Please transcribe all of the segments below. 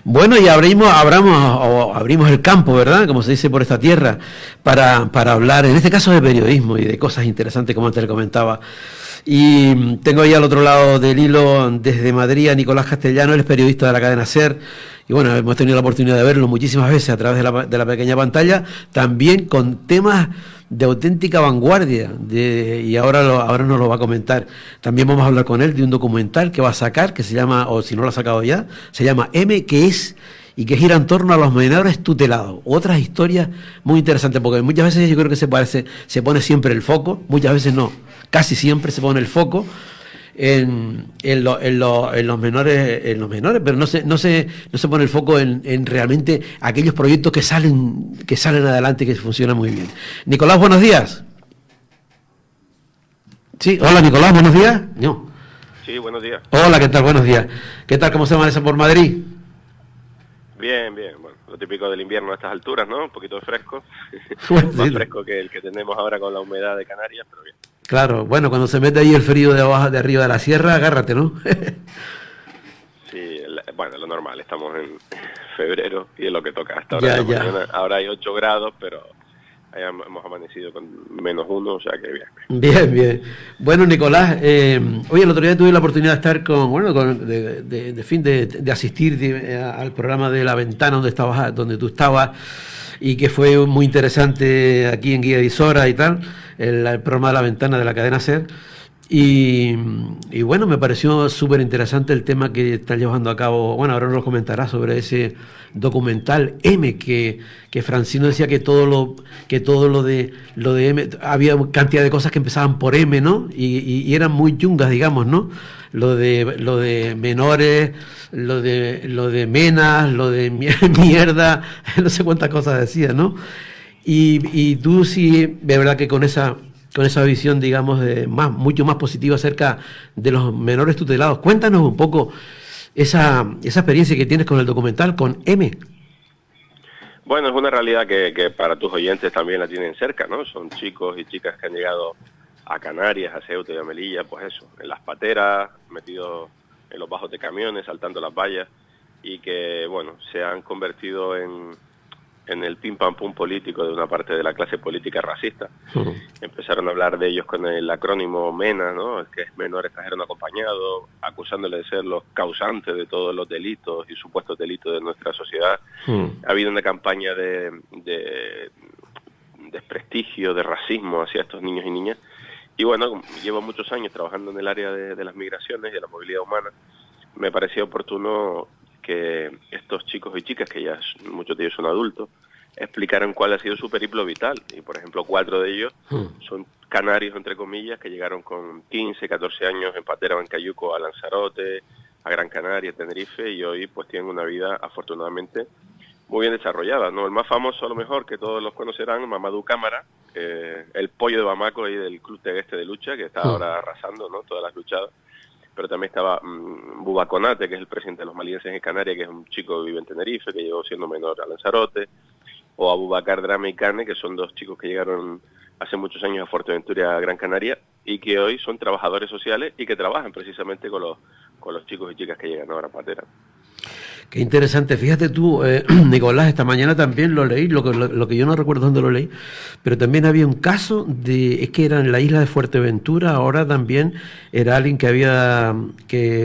Bueno, y abrimos el campo, ¿verdad? Como se dice por esta tierra, para hablar, en este caso de periodismo y de cosas interesantes, como antes le comentaba. Y tengo ahí al otro lado del hilo, desde Madrid, a Nicolás Castellano, él es periodista de la cadena SER. Y bueno, hemos tenido la oportunidad de verlo muchísimas veces a través de la pequeña pantalla, también con temas de auténtica vanguardia, y ahora nos lo va a comentar. También vamos a hablar con él de un documental que va a sacar, que se llama, o si no lo ha sacado ya, se llama M, y que gira en torno a los menores tutelados. Otras historias muy interesantes, porque muchas veces yo creo que se pone siempre el foco, muchas veces no, casi siempre se pone el foco en los menores, pero no se pone el foco en realmente aquellos proyectos que salen adelante y que funcionan muy bien. Nicolás, buenos días. Sí, hola Nicolás, buenos días. No. Sí, buenos días. Hola, ¿qué tal? Buenos días. ¿Qué tal? ¿Cómo se amanece por Madrid? Bien, bien. Bueno, lo típico del invierno a estas alturas, ¿no? Un poquito de fresco. Bueno, Más sí, fresco que el que tenemos ahora con la humedad de Canarias, pero bien. claro, bueno, cuando se mete ahí el frío de abajo, de arriba de la sierra, agárrate, ¿no? Sí, bueno, lo normal. Estamos en febrero y es lo que toca. Hasta ahora, mañana, ahora hay 8 grados, pero hemos amanecido con -1, o sea que bien. Bien, bien. Bueno, Nicolás, hoy el otro día tuve la oportunidad de estar de asistir al programa de La Ventana donde tú estabas, y que fue muy interesante aquí en Guía Visora y tal, el programa de La Ventana de la cadena SER. Y bueno, me pareció súper interesante el tema que está llevando a cabo. Bueno, ahora nos comentará sobre ese documental M, que Francino decía que todo lo de M, había cantidad de cosas que empezaban por M, ¿no? Y eran muy chungas, digamos, ¿no? Lo de menores, lo de menas, lo de mierda, no sé cuántas cosas decía, ¿no? Y tú sí, de verdad que con esa visión, digamos, mucho más positiva acerca de los menores tutelados. Cuéntanos un poco esa experiencia que tienes con el documental, con M. Bueno, es una realidad que para tus oyentes también la tienen cerca, ¿no? Son chicos y chicas que han llegado a Canarias, a Ceuta y a Melilla, pues eso, en las pateras, metidos en los bajos de camiones, saltando las vallas, y que, bueno, se han convertido en el pim pam pum político de una parte de la clase política racista. Empezaron a hablar de ellos con el acrónimo MENA, ¿no? Que es menor extranjero no acompañado, acusándole de ser los causantes de todos los delitos y supuestos delitos de nuestra sociedad. Ha habido una campaña de desprestigio, de racismo hacia estos niños y niñas. Y bueno, llevo muchos años trabajando en el área de las migraciones y de la movilidad humana. Me parecía oportuno que estos chicos y chicas, que ya muchos de ellos son adultos, explicaran cuál ha sido su periplo vital. Y por ejemplo, 4 de ellos son canarios, entre comillas, que llegaron con 15, 14 años en patera o en cayuco a Lanzarote, a Gran Canaria, a Tenerife, y hoy pues tienen una vida afortunadamente muy bien desarrollada, ¿no? El más famoso, a lo mejor, que todos los conocerán, Mamadou Cámara, el pollo de Bamako y del club de lucha, que está ahora arrasando, ¿no? Todas las luchadas. Pero también estaba Buba Konate, que es el presidente de los malienses en Canarias, que es un chico que vive en Tenerife, que llegó siendo menor a Lanzarote, o Abubakar Drame y Cane, que son 2 chicos que llegaron hace muchos años a Fuerteventura, a Gran Canaria, y que hoy son trabajadores sociales y que trabajan precisamente con los chicos y chicas que llegan ahora a Patera. Qué interesante. Fíjate tú, Nicolás, esta mañana también lo leí, lo que yo no recuerdo dónde lo leí, pero también había un caso es que era en la isla de Fuerteventura. Ahora también era alguien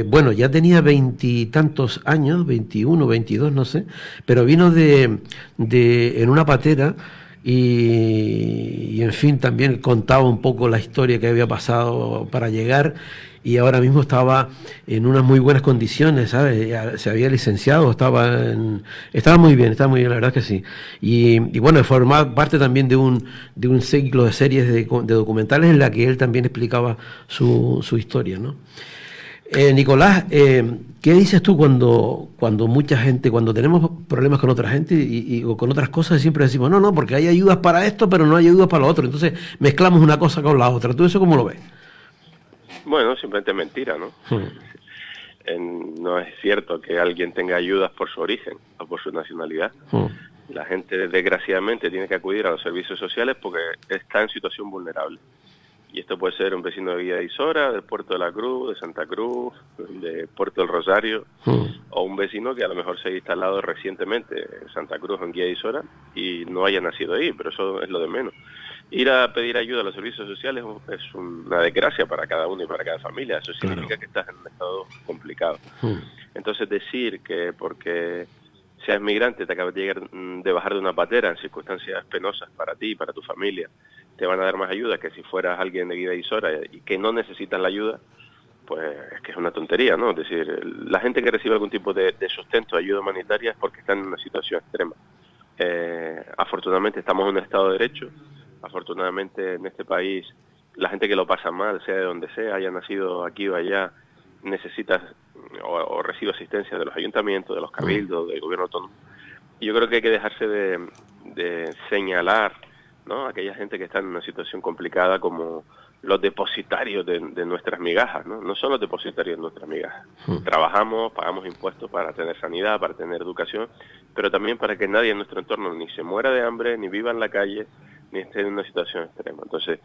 bueno, ya tenía 20 y tantos años, 21, 22, no sé, pero vino en una patera. Y en fin, también contaba un poco la historia que había pasado para llegar, y ahora mismo estaba en unas muy buenas condiciones, ¿sabes? Ya se había licenciado, estaba muy bien, la verdad que sí. Y bueno, formaba parte también de un ciclo de series de documentales en la que él también explicaba su historia, ¿no? Nicolás, ¿qué dices tú cuando mucha gente, cuando tenemos problemas con otra gente o con otras cosas, siempre decimos, no, porque hay ayudas para esto, pero no hay ayudas para lo otro? Entonces mezclamos una cosa con la otra. ¿Tú eso cómo lo ves? Bueno, simplemente es mentira, ¿no? No es cierto que alguien tenga ayudas por su origen o por su nacionalidad. La gente, desgraciadamente, tiene que acudir a los servicios sociales porque está en situación vulnerable. Y esto puede ser un vecino de Villa de Isora, del Puerto de la Cruz, de Santa Cruz, de Puerto del Rosario, o un vecino que a lo mejor se ha instalado recientemente en Santa Cruz o en Villa de Isora y no haya nacido ahí, pero eso es lo de menos. Ir a pedir ayuda a los servicios sociales es una desgracia para cada uno y para cada familia. Eso significa que estás en un estado complicado. Entonces decir que porque seas migrante, te acabas de bajar de una patera en circunstancias penosas para ti y para tu familia, te van a dar más ayuda que si fueras alguien de Villa de Isora y que no necesitan la ayuda, pues es que es una tontería, ¿no? Es decir, la gente que recibe algún tipo de sustento, ayuda humanitaria, es porque están en una situación extrema. Afortunadamente estamos en un Estado de Derecho, afortunadamente en este país la gente que lo pasa mal, sea de donde sea, haya nacido aquí o allá, necesita o recibe asistencia de los ayuntamientos, de los cabildos, del gobierno autónomo. Y yo creo que hay que dejarse de señalar, ¿no?, a aquella gente que está en una situación complicada como los depositarios de nuestras migajas, ¿no? No son los depositarios de nuestras migajas. Trabajamos, pagamos impuestos para tener sanidad, para tener educación, pero también para que nadie en nuestro entorno ni se muera de hambre, ni viva en la calle, ni esté en una situación extrema. Entonces,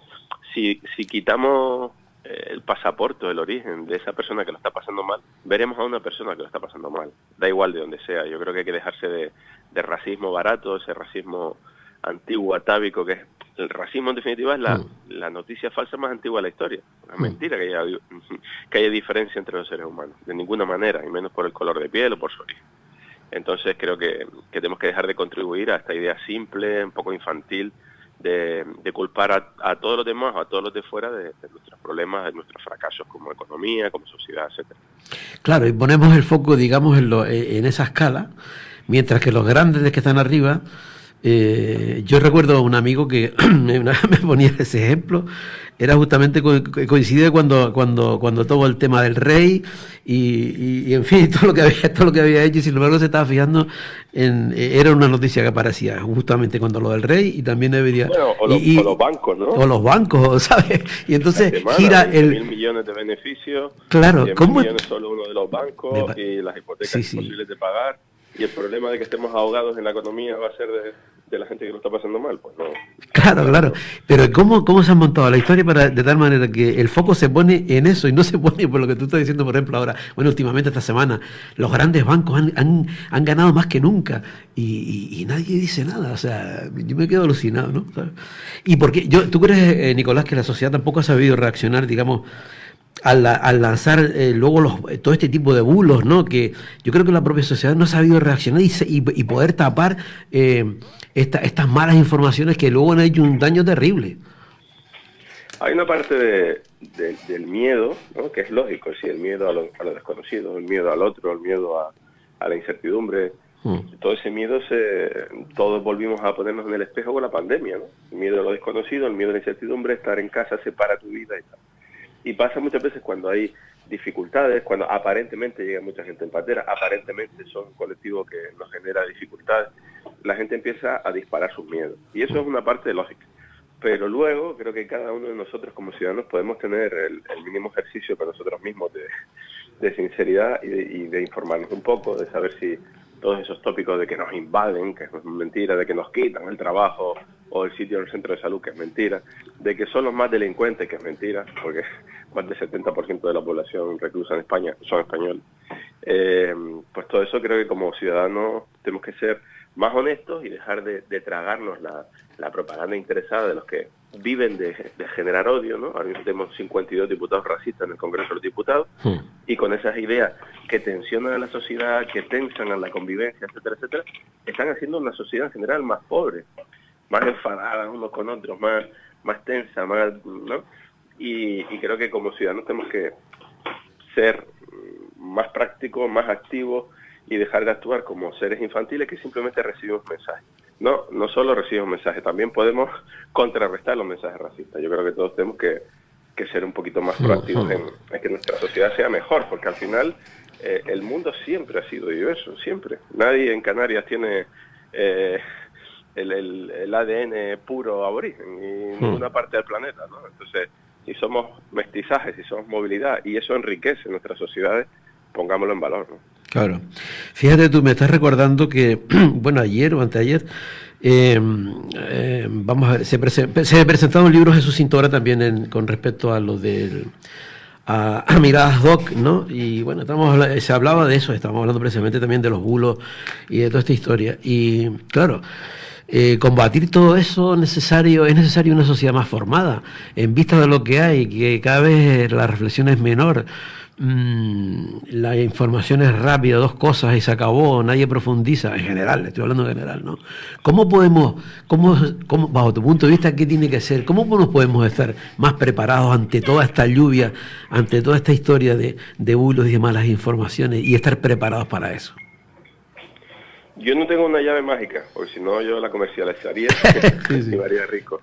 si quitamos el pasaporte, el origen de esa persona que lo está pasando mal, veremos a una persona que lo está pasando mal, da igual de donde sea. Yo creo que hay que dejarse de racismo barato, ese racismo antiguo, atávico, que es el racismo en definitiva es la noticia falsa más antigua de la historia. Es mentira que haya diferencia entre los seres humanos, de ninguna manera, y menos por el color de piel o por su origen. Entonces creo que tenemos que dejar de contribuir a esta idea simple, un poco infantil, de culpar a todos los demás, a todos los de fuera de nuestros problemas, de nuestros fracasos como economía, como sociedad, etcétera. Claro, y ponemos el foco, digamos, en esa escala, mientras que los grandes que están arriba. Yo recuerdo a un amigo que me ponía ese ejemplo, era justamente coincide cuando todo el tema del rey y en fin, todo lo que había hecho, y sin embargo se estaba fijando era una noticia que aparecía justamente cuando lo del rey, y también debería, bueno, o los bancos, ¿no? O los bancos, ¿sabes? Y entonces semana, gira 1.000 millones de beneficios, claro, 100.000 millones solo uno de los bancos, y las hipotecas imposibles de pagar. Y el problema de que estemos ahogados en la economía va a ser de la gente que lo está pasando mal, pues no. Claro. Pero ¿cómo se han montado la historia de tal manera que el foco se pone en eso y no se pone por lo que tú estás diciendo, por ejemplo, ahora? Bueno, últimamente esta semana los grandes bancos han ganado más que nunca y nadie dice nada. O sea, yo me quedo alucinado, ¿no? ¿Sabes? ¿Y por qué? ¿Tú crees, Nicolás, que la sociedad tampoco ha sabido reaccionar, digamos, al lanzar luego todo este tipo de bulos, ¿no? Que yo creo que la propia sociedad no ha sabido reaccionar y poder tapar estas malas informaciones que luego han hecho un daño terrible. Hay una parte del miedo, ¿no?, que es lógico, el miedo a lo desconocido, el miedo al otro, el miedo a la incertidumbre. Todo ese miedo, todos volvimos a ponernos en el espejo con la pandemia, ¿no? El miedo a lo desconocido, el miedo a la incertidumbre, estar en casa separa tu vida y tal. Y pasa muchas veces cuando hay dificultades, cuando aparentemente llega mucha gente en patera, aparentemente son un colectivo que nos genera dificultades, la gente empieza a disparar sus miedos. Y eso es una parte lógica. Pero luego creo que cada uno de nosotros como ciudadanos podemos tener el mínimo ejercicio con nosotros mismos de sinceridad y de informarnos un poco, de saber si todos esos tópicos de que nos invaden, que es mentira, de que nos quitan el trabajo o el sitio en el centro de salud, que es mentira, de que son los más delincuentes, que es mentira, porque más del 70% de la población reclusa en España son españoles. Pues todo eso creo que como ciudadanos tenemos que ser más honestos y dejar de tragarnos la propaganda interesada de los que viven de generar odio, ¿no? Ahora mismo tenemos 52 diputados racistas en el Congreso de los Diputados, y con esas ideas que tensionan a la sociedad, que tensan a la convivencia, etcétera, etcétera, están haciendo una sociedad en general más pobre, más enfadada unos con otros, más tensa, más, ¿no? Y creo que como ciudadanos tenemos que ser más prácticos, más activos, y dejar de actuar como seres infantiles que simplemente recibimos mensajes. No solo recibimos mensajes, también podemos contrarrestar los mensajes racistas. Yo creo que todos tenemos que ser un poquito más proactivos en que nuestra sociedad sea mejor, porque al final el mundo siempre ha sido diverso, siempre. Nadie en Canarias tiene el ADN puro aborigen, y ninguna parte del planeta, ¿no? Entonces, si somos mestizajes, si somos movilidad, y eso enriquece nuestras sociedades, pongámoslo en valor, ¿no? Claro. Fíjate tú, me estás recordando que, bueno, ayer o anteayer, Vamos a ver, se presentado un libro Jesús Cintora también con respecto a lo del a Miradas Doc, ¿no? Y bueno, se hablaba de eso, estamos hablando precisamente también de los bulos y de toda esta historia. Y claro, combatir todo eso es necesario una sociedad más formada, en vista de lo que hay, que cada vez la reflexión es menor. La información es rápida, dos cosas y se acabó, nadie profundiza, en general, estoy hablando en general, ¿no? ¿Cómo bajo tu punto de vista, qué tiene que ser? ¿Cómo nos podemos estar más preparados ante toda esta lluvia, ante toda esta historia de bulos y de malas informaciones y estar preparados para eso? Yo no tengo una llave mágica, porque si no yo la comercializaría y me haría rico.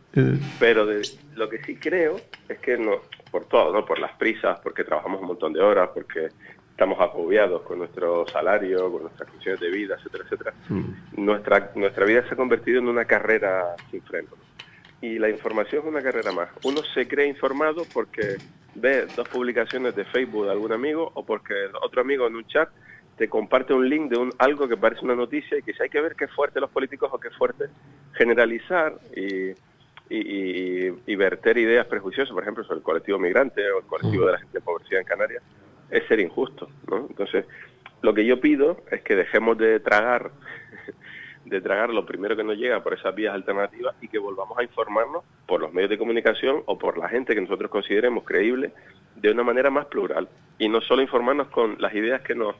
Pero lo que sí creo es que no, por todo, ¿no? Por las prisas, porque trabajamos un montón de horas, porque estamos agobiados con nuestro salario, con nuestras condiciones de vida, etcétera, etcétera. Nuestra vida se ha convertido en una carrera sin freno, ¿no? Y la información es una carrera más. Uno se cree informado porque ve 2 publicaciones de Facebook de algún amigo o porque otro amigo en un chat te comparte un link de algo que parece una noticia y que si hay que ver qué fuerte los políticos o qué fuerte generalizar y verter ideas prejuiciosas, por ejemplo, sobre el colectivo migrante o el colectivo de la gente empobrecida en Canarias, es ser injusto, ¿no? Entonces, lo que yo pido es que dejemos de tragar lo primero que nos llega por esas vías alternativas y que volvamos a informarnos por los medios de comunicación o por la gente que nosotros consideremos creíble de una manera más plural y no solo informarnos con las ideas que nos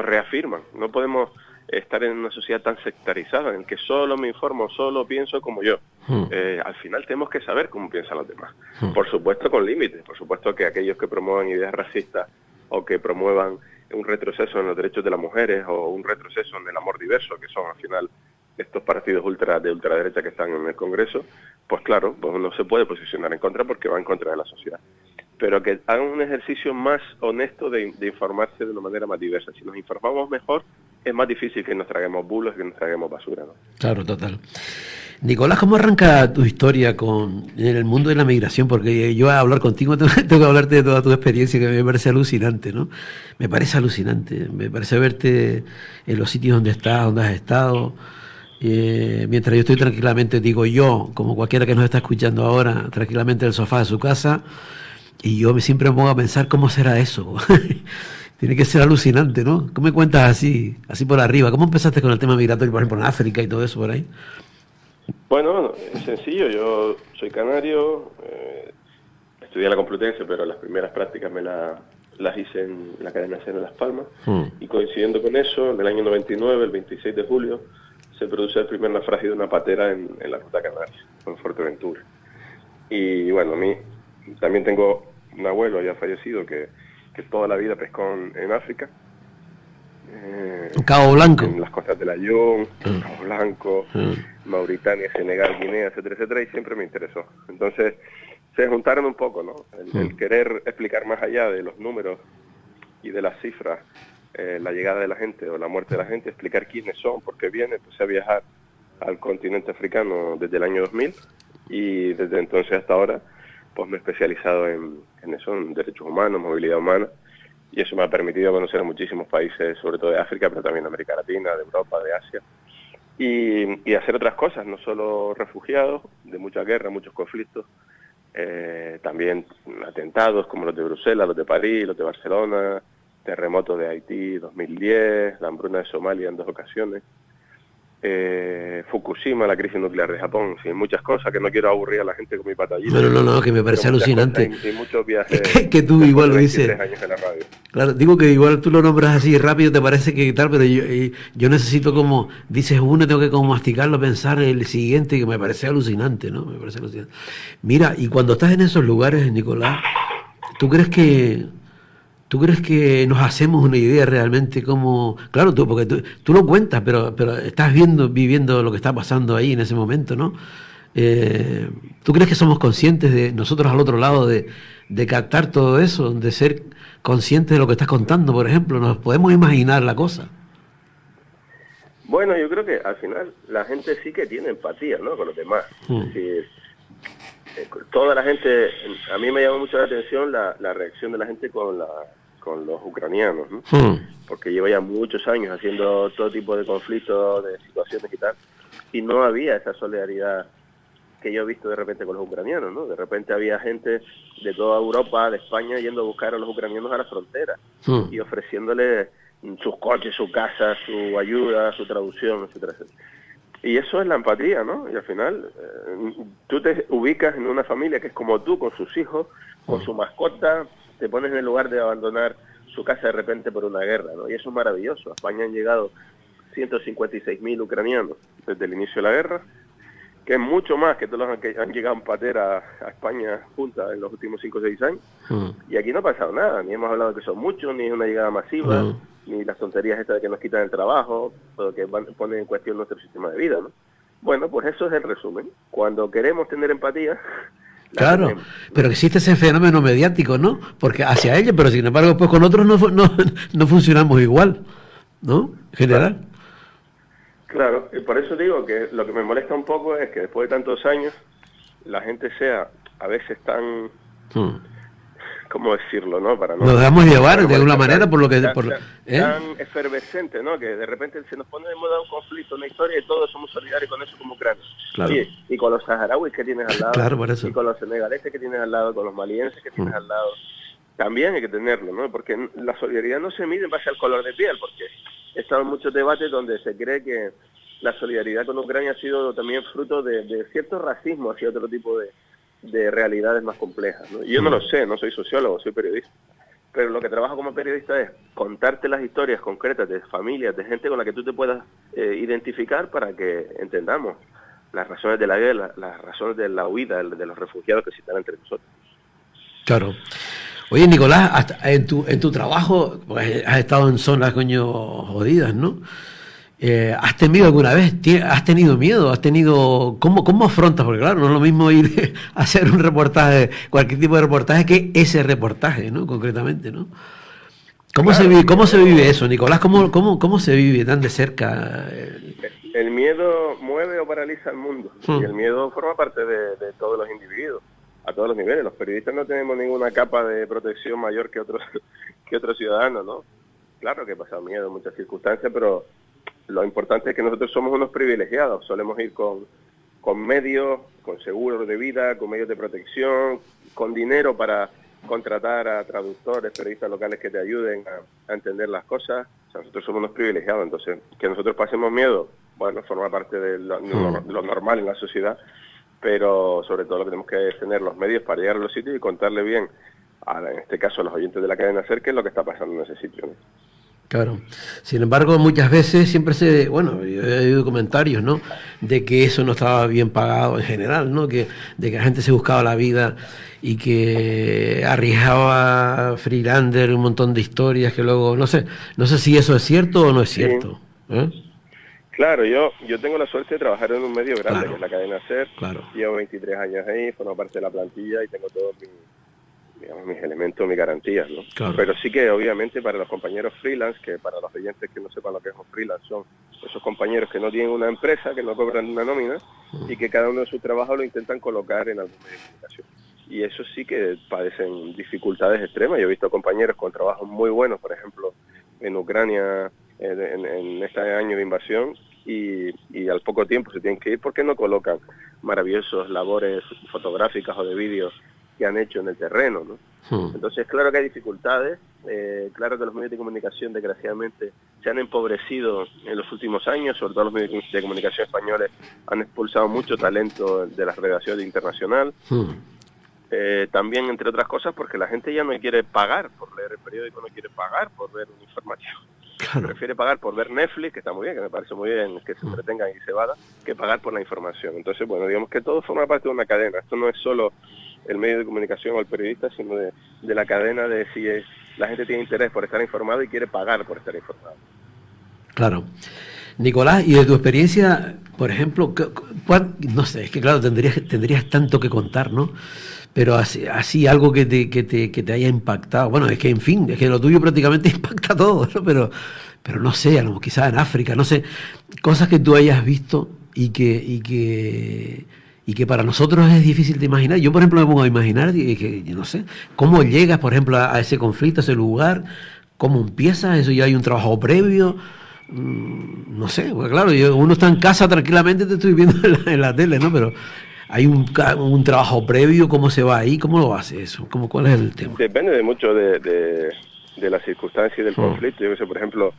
reafirman. No podemos estar en una sociedad tan sectarizada en el que solo me informo, solo pienso como yo. Al final tenemos que saber cómo piensan los demás. Por supuesto con límites, por supuesto que aquellos que promuevan ideas racistas o que promuevan un retroceso en los derechos de las mujeres o un retroceso en el amor diverso, que son al final estos partidos de ultraderecha que están en el Congreso, pues claro, pues uno se puede posicionar en contra porque va en contra de la sociedad. Pero que hagan un ejercicio más honesto de informarse de una manera más diversa. Si nos informamos mejor, es más difícil que nos traguemos bulos y que nos traguemos basura, ¿no? Claro, total. Nicolás, ¿cómo arranca tu historia en el mundo de la migración? Porque yo a hablar contigo tengo que hablarte de toda tu experiencia, que me parece alucinante, ¿no? Me parece alucinante, me parece verte en los sitios donde has estado. Mientras yo estoy tranquilamente, digo yo, como cualquiera que nos está escuchando ahora, tranquilamente en el sofá de su casa, y yo siempre me pongo a pensar cómo será eso. Tiene que ser alucinante, ¿no? ¿Cómo me cuentas así por arriba? ¿Cómo empezaste con el tema migratorio, por ejemplo, en África y todo eso por ahí? Bueno, es sencillo. Yo soy canario, estudié en la Complutense, pero las primeras prácticas las hice en la cadena SER en Las Palmas. Y coincidiendo con eso, en el año 99, el 26 de julio, se produce el primer naufragio de una patera en la ruta canaria, en Fuerteventura. Y bueno, a mí también tengo un abuelo ya fallecido que toda la vida pescó en África. Cabo Blanco. En las costas de la Lyon, Cabo Blanco, Mauritania, Senegal, Guinea, etcétera, etcétera, y siempre me interesó. Entonces, se juntaron un poco, ¿no? El querer explicar más allá de los números y de las cifras, la llegada de la gente o la muerte de la gente, explicar quiénes son, por qué vienen. Empecé a viajar al continente africano desde el año 2000 y desde entonces hasta ahora pues me he especializado en eso, en derechos humanos, movilidad humana, y eso me ha permitido conocer a muchísimos países, sobre todo de África, pero también de América Latina, de Europa, de Asia, y hacer otras cosas, no solo refugiados, de mucha guerra, muchos conflictos, también atentados como los de Bruselas, los de París, los de Barcelona, terremotos de Haití 2010, la hambruna de Somalia en 2 ocasiones, Fukushima, la crisis nuclear de Japón, sí, muchas cosas que no quiero aburrir a la gente con mi patallita. No, que me parece alucinante. Y muchos viajes. Que tú igual lo dices. Años en la radio. Claro, digo que igual tú lo nombras así rápido, te parece que tal, pero yo necesito como, dices uno, tengo que como masticarlo, pensar en el siguiente, que me parece alucinante, ¿no? Me parece alucinante. Mira, y cuando estás en esos lugares, Nicolás, ¿tú crees que nos hacemos una idea realmente como... Claro, porque tú lo cuentas, pero estás viviendo lo que está pasando ahí en ese momento, ¿no? ¿Tú crees que somos conscientes de nosotros al otro lado de captar todo eso, de ser conscientes de lo que estás contando, por ejemplo? ¿Nos podemos imaginar la cosa? Bueno, yo creo que al final la gente sí que tiene empatía, ¿no?, con los demás. Es decir, toda la gente... A mí me llama mucho la atención la reacción de la gente con los ucranianos, ¿no? Porque lleva ya muchos años haciendo todo tipo de conflictos, de situaciones y tal, y no había esa solidaridad que yo he visto de repente con los ucranianos, ¿no? De repente había gente de toda Europa, de España, yendo a buscar a los ucranianos a la frontera y ofreciéndoles sus coches, su casa, su ayuda, su traducción, etcétera, etcétera. Y eso es la empatía, ¿no? Y al final tú te ubicas en una familia que es como tú, con sus hijos, con su mascota, te pones en el lugar de abandonar su casa de repente por una guerra, ¿no? Y eso es maravilloso. A España han llegado 156.000 ucranianos desde el inicio de la guerra, que es mucho más que todos los que han llegado en patera a España juntas en los últimos 5 o 6 años. Y aquí no ha pasado nada, ni hemos hablado de que son muchos, ni es una llegada masiva, ni las tonterías estas de que nos quitan el trabajo, o que ponen en cuestión nuestro sistema de vida, ¿no? Bueno, pues eso es el resumen. Cuando queremos tener empatía... Claro, tenemos, ¿no? Pero existe ese fenómeno mediático, ¿no? Porque hacia ellos, pero sin embargo, pues con otros no funcionamos igual, ¿no? En general. Claro, y por eso digo que lo que me molesta un poco es que después de tantos años la gente sea a veces tan... ¿Cómo decirlo, no? Para no... Nos dejamos llevar de alguna manera por lo que... Tan efervescente, ¿no? Que de repente se nos pone de moda un conflicto, una historia, y todos somos solidarios con eso como Ucrania. Claro. Y con los saharauis que tienes al lado, claro, por eso. Y con los senegaleses que tienes al lado, con los malienses que tienes al lado. También hay que tenerlo, ¿no? Porque la solidaridad no se mide en base al color de piel, porque he estado en muchos debates donde se cree que la solidaridad con Ucrania ha sido también fruto de cierto racismo hacia otro tipo de realidades más complejas, ¿no? Y yo no lo sé, no soy sociólogo, soy periodista, pero lo que trabajo como periodista es contarte las historias concretas de familias, de gente con la que tú te puedas identificar para que entendamos las razones de la guerra, las razones de la huida, de los refugiados que están entre nosotros. Claro. Oye, Nicolás, hasta en tu trabajo pues, has estado en zonas, coño, jodidas, ¿no? ¿Has temido alguna vez? ¿Has tenido miedo? ¿Cómo afrontas? Porque claro, no es lo mismo ir a hacer un reportaje, cualquier tipo de reportaje, que ese reportaje, ¿no? Concretamente, ¿no? ¿Cómo se vive eso, Nicolás? ¿Cómo se vive tan de cerca? El miedo mueve o paraliza el mundo. Y el miedo forma parte de todos los individuos, a todos los niveles. Los periodistas no tenemos ninguna capa de protección mayor que otros ciudadanos, ¿no? Claro que he pasado miedo en muchas circunstancias, pero lo importante es que nosotros somos unos privilegiados. Solemos ir con medios, con seguros de vida, con medios de protección, con dinero para contratar a traductores, periodistas locales que te ayuden a entender las cosas. O sea, nosotros somos unos privilegiados. Entonces, que nosotros pasemos miedo, bueno, forma parte de lo normal en la sociedad, pero sobre todo lo que tenemos que es tener los medios para llegar a los sitios y contarle bien, en este caso a los oyentes de la cadena SER, qué es lo que está pasando en ese sitio, ¿no? Claro. Sin embargo, muchas veces yo he oído comentarios, ¿no? De que eso no estaba bien pagado en general, ¿no? De que la gente se buscaba la vida y que arriesgaba freelander un montón de historias que luego, no sé si eso es cierto o no es cierto. Sí. Claro, yo tengo la suerte de trabajar en un medio grande, claro, que es la cadena SER. Claro. Llevo 23 años ahí, formo parte de la plantilla y tengo todos mis elementos, mis garantías, ¿no? Claro. Pero sí que obviamente para los compañeros freelance, que para los oyentes que no sepan lo que es un freelance, son esos compañeros que no tienen una empresa, que no cobran una nómina y que cada uno de sus trabajos lo intentan colocar en algún medio de comunicación. Y eso sí que padecen dificultades extremas. Yo he visto compañeros con trabajos muy buenos, por ejemplo, en Ucrania, en este año de invasión, y al poco tiempo se tienen que ir porque no colocan maravillosas labores fotográficas o de vídeos que han hecho en el terreno, ¿no? Entonces, claro que hay dificultades, claro que los medios de comunicación, desgraciadamente, se han empobrecido en los últimos años, sobre todo los medios de comunicación españoles han expulsado mucho talento de las redacciones internacional, también, entre otras cosas, porque la gente ya no quiere pagar por leer el periódico, no quiere pagar por ver un informativo. Claro. Prefiere pagar por ver Netflix, que está muy bien, que me parece muy bien que se entretengan y se vada, que pagar por la información. Entonces, bueno, digamos que todo forma parte de una cadena. Esto no es solo el medio de comunicación o el periodista, sino de la cadena de si la gente tiene interés por estar informado y quiere pagar por estar informado. Claro. Nicolás, y de tu experiencia, por ejemplo, no sé, es que claro, tendrías tanto que contar, ¿no? Pero así algo que te haya impactado. Bueno, es que en fin, es que lo tuyo prácticamente impacta todo, ¿no? Pero no sé, quizás en África, no sé, cosas que tú hayas visto y que para nosotros es difícil de imaginar. Yo, por ejemplo, me pongo a imaginar que no sé, cómo llegas, por ejemplo, a ese conflicto, a ese lugar, cómo empieza, eso ya hay un trabajo previo. no sé, pues claro, uno está en casa tranquilamente, te estoy viendo en la tele, ¿no? Pero hay un trabajo previo, ¿cómo se va ahí? ¿Cómo lo hace eso? ¿Cuál es el tema? Depende de mucho de las circunstancias y del conflicto. Yo sé, por ejemplo,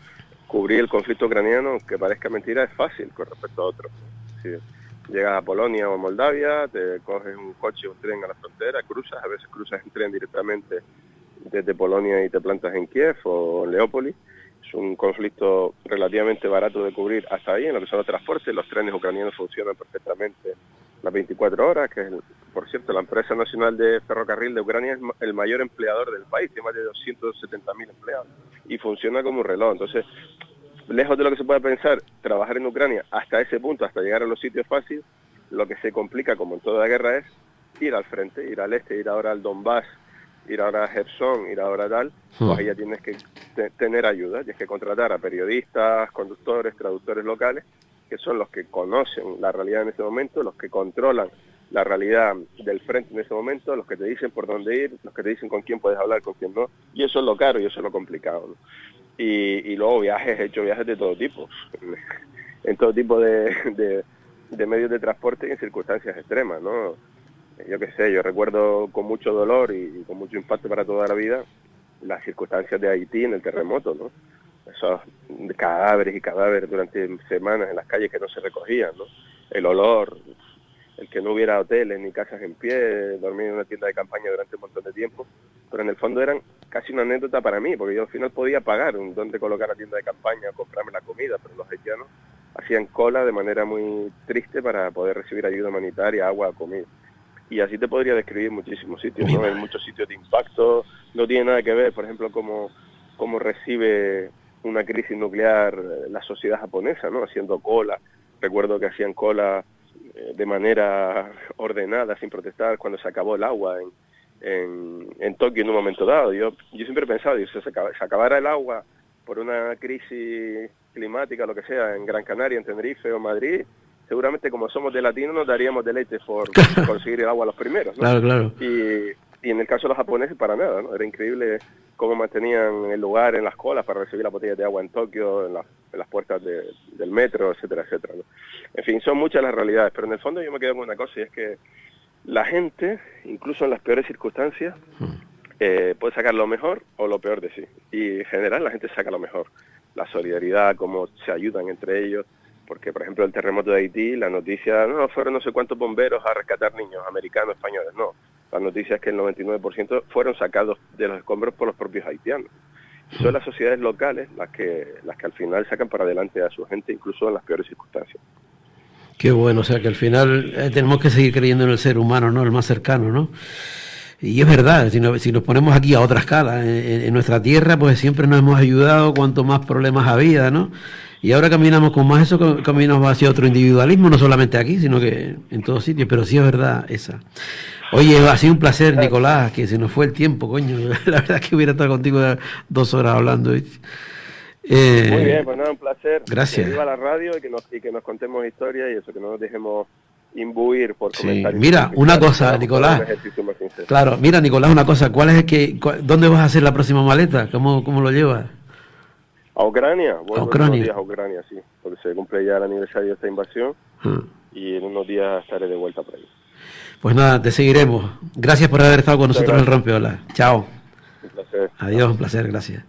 cubrir el conflicto ucraniano, aunque parezca mentira, es fácil con respecto a otros. Si llegas a Polonia o a Moldavia, te coges un coche o un tren a la frontera, cruzas, a veces cruzas en tren directamente desde Polonia y te plantas en Kiev o en Leópolis. Es un conflicto relativamente barato de cubrir hasta ahí, en lo que son los transportes. Los trenes ucranianos funcionan perfectamente las 24 horas, que es, por cierto, la empresa nacional de ferrocarril de Ucrania es el mayor empleador del país, tiene más de 270.000 empleados y funciona como un reloj. Entonces, lejos de lo que se pueda pensar, trabajar en Ucrania hasta ese punto, hasta llegar a los sitios fáciles, lo que se complica, como en toda guerra, es ir al frente, ir al este, ir ahora al Donbass, ir ahora a Gerson, ir ahora a tal, pues ahí ya tienes que tener ayuda, tienes que contratar a periodistas, conductores, traductores locales, que son los que conocen la realidad en ese momento, los que controlan la realidad del frente en ese momento, los que te dicen por dónde ir, los que te dicen con quién puedes hablar, con quién no, y eso es lo caro y eso es lo complicado, ¿no? Y luego he hecho viajes de todo tipo, en todo tipo de medios de transporte y en circunstancias extremas, ¿no? Yo qué sé, yo recuerdo con mucho dolor y con mucho impacto para toda la vida las circunstancias de Haití en el terremoto, ¿no? Esos cadáveres y cadáveres durante semanas en las calles que no se recogían, ¿no? El olor, el que no hubiera hoteles ni casas en pie, dormir en una tienda de campaña durante un montón de tiempo, pero en el fondo eran casi una anécdota para mí, porque yo al final podía pagar dónde colocar la tienda de campaña, comprarme la comida, pero los haitianos hacían cola de manera muy triste para poder recibir ayuda humanitaria, agua, comida. Y así te podría describir muchísimos sitios, ¿no? Hay muchos sitios de impacto, no tiene nada que ver, por ejemplo, cómo recibe una crisis nuclear la sociedad japonesa, ¿no? Haciendo cola. Recuerdo que hacían cola de manera ordenada, sin protestar, cuando se acabó el agua en Tokio en un momento dado. Yo siempre he pensado, si se acabara el agua por una crisis climática, lo que sea, en Gran Canaria, en Tenerife o Madrid, seguramente como somos de latinos nos daríamos deleite por conseguir el agua los primeros, ¿no? Claro, claro. Y en el caso de los japoneses para nada, ¿no? Era increíble cómo mantenían el lugar en las colas para recibir las botellas de agua en Tokio, en las puertas del metro, etcétera, etcétera, ¿no? En fin, son muchas las realidades, pero en el fondo yo me quedo con una cosa, y es que la gente, incluso en las peores circunstancias, puede sacar lo mejor o lo peor de sí. Y en general la gente saca lo mejor. La solidaridad, cómo se ayudan entre ellos, porque por ejemplo el terremoto de Haití, la noticia, no, fueron no sé cuántos bomberos a rescatar niños americanos, españoles, no. La noticia es que el 99% fueron sacados de los escombros por los propios haitianos. Y son las sociedades locales las que al final sacan para adelante a su gente, incluso en las peores circunstancias. Qué bueno, o sea que al final tenemos que seguir creyendo en el ser humano, ¿no? El más cercano, ¿no? Y es verdad, si nos ponemos aquí a otra escala, en nuestra tierra, pues siempre nos hemos ayudado cuanto más problemas había, ¿no? Y ahora caminamos con más eso, caminamos hacia otro individualismo, no solamente aquí, sino que en todos sitios, pero sí es verdad esa. Oye, ha sido un placer, Nicolás, que se nos fue el tiempo, coño. La verdad es que hubiera estado contigo 2 horas hablando, ¿viste? Muy bien, pues nada, un placer. Gracias. Que viva la radio y que nos contemos historias y eso, que no nos dejemos imbuir por comentarios. Mira, una cosa, Nicolás. Claro, mira, Nicolás, una cosa. ¿Dónde vas a hacer la próxima maleta? ¿Cómo lo llevas? A Ucrania. A Ucrania. Unos días a Ucrania, sí, porque se cumple ya el aniversario de esta invasión y en unos días estaré de vuelta por ahí. Pues nada, te seguiremos. Gracias por haber estado con nosotros en el Rompeolas. Chao. Un placer. Adiós, un placer, gracias.